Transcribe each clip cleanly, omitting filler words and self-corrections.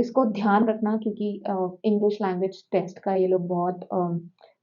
इसको ध्यान रखना क्योंकि इंग्लिश लैंग्वेज टेस्ट का ये लोग बहुत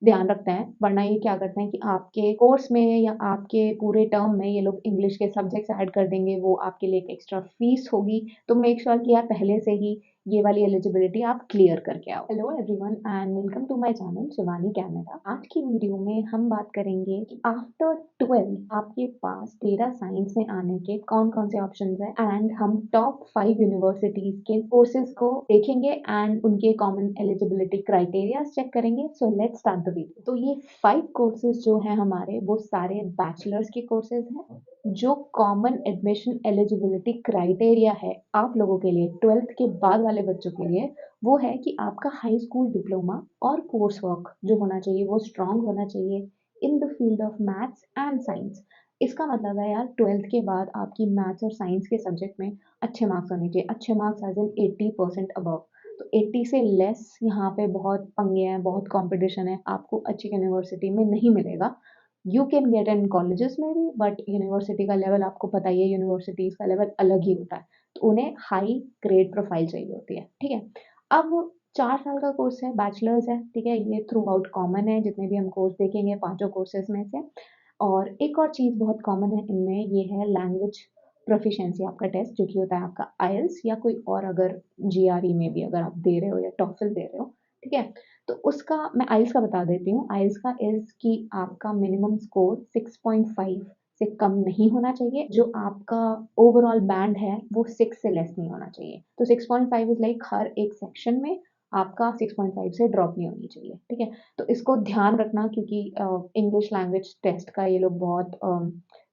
ध्यान रखते हैं, वरना ये क्या करते हैं कि आपके कोर्स में या आपके पूरे टर्म में ये लोग इंग्लिश के सब्जेक्ट्स ऐड कर देंगे, वो आपके लिए एक एक्स्ट्रा फीस होगी। तो मेक श्योर कि आप पहले से ही ये वाली एलिजिबिलिटी आप क्लियर करके आओ। Hello everyone and welcome to my channel Shivani Canada. आज की वीडियो में हम बात करेंगे कि आफ्टर 12 आपके पास डेटा साइंस में आने के कौन कौन से ऑप्शंस हैं एंड हम टॉप 5 यूनिवर्सिटीज के कोर्सेज को देखेंगे एंड उनके कॉमन एलिजिबिलिटी क्राइटेरिया चेक करेंगे। So let's start the video. तो ये 5 कोर्सेज जो हैं हमारे, वो सारे बैचलर्स के कोर्सेज हैं। जो कॉमन एडमिशन एलिजिबिलिटी क्राइटेरिया है आप लोगों के लिए 12th के बाद वाले बच्चों के लिए, वो है कि आपका हाई स्कूल डिप्लोमा और कोर्स वर्क जो होना चाहिए वो स्ट्रांग होना चाहिए in the field of maths and science. इसका मतलब है यार 12th के बाद आपकी मैथ्स और साइंस के सब्जेक्ट में अच्छे मार्क्स होने चाहिए। अच्छे मार्क्स एज इन 80% अबव। तो 80 से लेस यहाँ पे बहुत पंगे हैं, बहुत कंपटीशन है, आपको अच्छी यूनिवर्सिटी में नहीं मिलेगा। You can get in colleges में भी, बट यूनिवर्सिटी का लेवल आपको पता ही है, यूनिवर्सिटीज का लेवल अलग ही होता है। तो उन्हें हाई ग्रेड प्रोफाइल चाहिए होती है, ठीक है। अब 4 साल का कोर्स है, बैचलर्स है, ठीक है। ये थ्रू आउट कॉमन है, जितने भी हम कोर्स देखेंगे पांचों कोर्सेज में से। और एक और चीज़ बहुत कॉमन है इनमें, ये है लैंग्वेज प्रोफिशिएंसी आपका टेस्ट, जो कि होता है आपका आइल्स या कोई और, अगर जीआरई में भी अगर आप दे रहे हो या टॉफल दे रहे हो, ठीक है। तो उसका मैं आइल्स का बता देती हूँ। आइल्स का इज़ कि आपका मिनिमम स्कोर 6.5 से कम नहीं होना चाहिए। जो आपका ओवरऑल बैंड है वो 6 से लेस नहीं होना चाहिए। तो 6.5 इज़ लाइक हर एक सेक्शन में आपका 6.5 से ड्रॉप नहीं होनी चाहिए, ठीक है। तो इसको ध्यान रखना क्योंकि इंग्लिश लैंग्वेज टेस्ट का ये लोग बहुत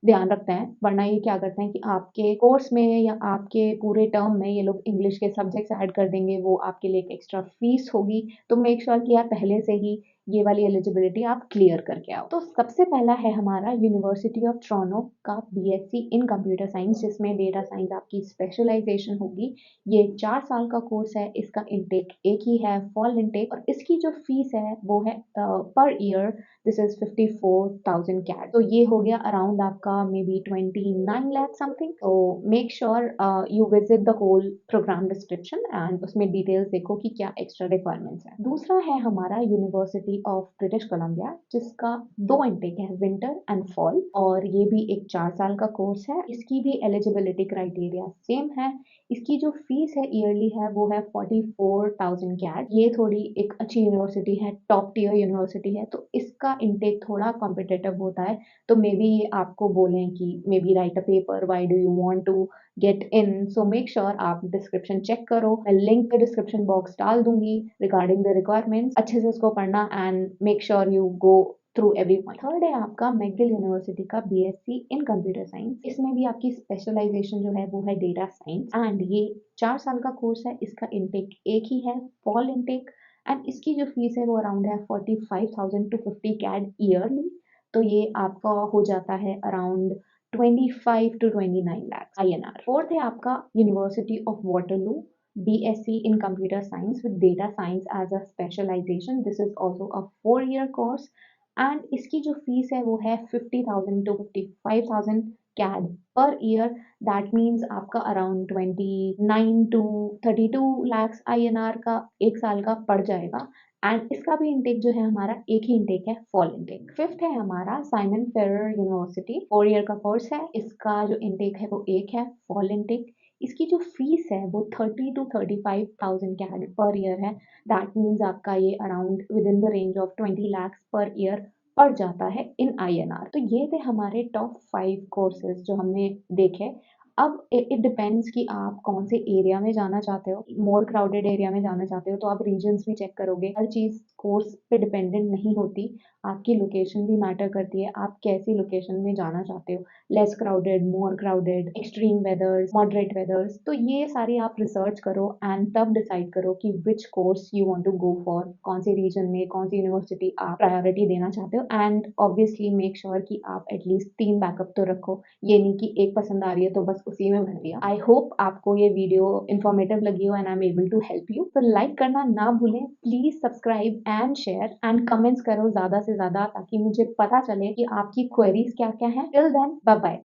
ध्यान रखते हैं, वरना ये क्या करते हैं कि आपके कोर्स में या आपके पूरे टर्म में ये लोग इंग्लिश के सब्जेक्ट्स ऐड कर देंगे, वो आपके लिए एक एक्स्ट्रा फीस होगी। तो मेक श्योर कि आप पहले से ही ये वाली एलिजिबिलिटी आप क्लियर करके आओ। तो सबसे पहला है हमारा यूनिवर्सिटी ऑफ टोरंटो का बीएससी इन कंप्यूटर साइंस, जिसमें डेटा साइंस आपकी स्पेशलाइजेशन होगी। ये 4 साल का कोर्स है, इसका इंटेक एक ही है, फॉल इंटेक, और इसकी जो फीस है वो है per year this is 54,000 cat. तो ये हो गया अराउंड आपका मे बी 29 लाख समथिंग। तो make sure you visit the whole programme description and उसमें डिटेल्स देखो कि क्या एक्स्ट्रा रिक्वायरमेंट्स है। दूसरा है हमारा यूनिवर्सिटी ऑफ ब्रिटिश कोलंबिया, जिसका 2 इंटेक है, विंटर एंड फॉल, और ये भी एक 4 साल का कोर्स है। इसकी भी एलिजिबिलिटी क्राइटेरिया सेम है। इसकी जो फीस है ईयरली है वो है 44,000 कैट। ये थोड़ी एक अच्छी यूनिवर्सिटी है, टॉप टियर यूनिवर्सिटी है, तो इसका इंटेक थोड़ा कॉम्पिटिटिव होता है। तो मे बी ये आपको बोलें कि maybe write a paper, why do you want to get in. So make sure आप डिस्क्रिप्शन चेक करो, मैं लिंक डिस्क्रिप्शन बॉक्स डाल दूंगी रिगार्डिंग द रिक्वायरमेंट्स। अच्छे से इसको पढ़ना and make sure you go through every point. Third है आपका मैकगिल यूनिवर्सिटी का बीएससी इन कंप्यूटर साइंस। इसमें भी आपकी स्पेशलाइजेशन जो है वो है डेटा साइंस एंड ये 4 साल का कोर्स है। इसका इंटेक एक ही है, फॉल इंटेक, एंड इसकी जो फीस है वो अराउंड है 45,000 टू 50 कैड ईयरली। तो ये आपका हो जाता है around 25 to 29 lakh INR। Fourth है आपका university of Waterloo, BSc in computer science with data science as a specialization. This is also a 4-year course and इसकी जो फीस है वो है 50,000 to 55,000 CAD per year. That means आपका around 29 to 32 lakh INR का एक साल का पड़ जाएगा। एंड इसका भी इंटेक जो है हमारा एक ही इंटेक है, फॉल इंटेक। फिफ्थ है हमारा साइमन फेरर यूनिवर्सिटी, 4 ईयर का कोर्स है। इसका जो इंटेक है वो एक है, फॉल इंटेक। इसकी जो फीस है वो 30 टू 35,000 कैड पर ईयर है। दैट मीन्स आपका ये around with in the range of 20 lakh per year पड़ जाता है इन INR। तो ये थे हमारे टॉप 5 कोर्सेज जो हमने देखे। अब इट डिपेंड्स कि आप कौन से एरिया में जाना चाहते हो। मोर क्राउडेड एरिया में जाना चाहते हो तो आप रीजन्स भी चेक करोगे। हर चीज़ कोर्स पे डिपेंडेंट नहीं होती, आपकी लोकेशन भी मैटर करती है, आप कैसी लोकेशन में जाना चाहते हो। Less crowded, more crowded, extreme weathers, moderate weathers, तो ये सारी आप रिसर्च करो एंड तब डिसाइड करो कि which course you want to go for, कौन से रीजन में कौन सी यूनिवर्सिटी आप प्रायोरिटी देना चाहते हो। एंड ऑब्वियसली मेक श्योर कि आप एटलीस्ट 3 बैकअप तो रखो, ये नहीं कि एक पसंद आ रही है तो बस उसी में भर दिया। आई होप आपको ये वीडियो इन्फॉर्मेटिव लगी हो and I am able to help you. तो लाइक करना ना भूलें, please subscribe and share and comments करो ज्यादा से ज्यादा, ताकि मुझे पता चले कि आपकी क्वेरीज क्या क्या है। Till then bye bye.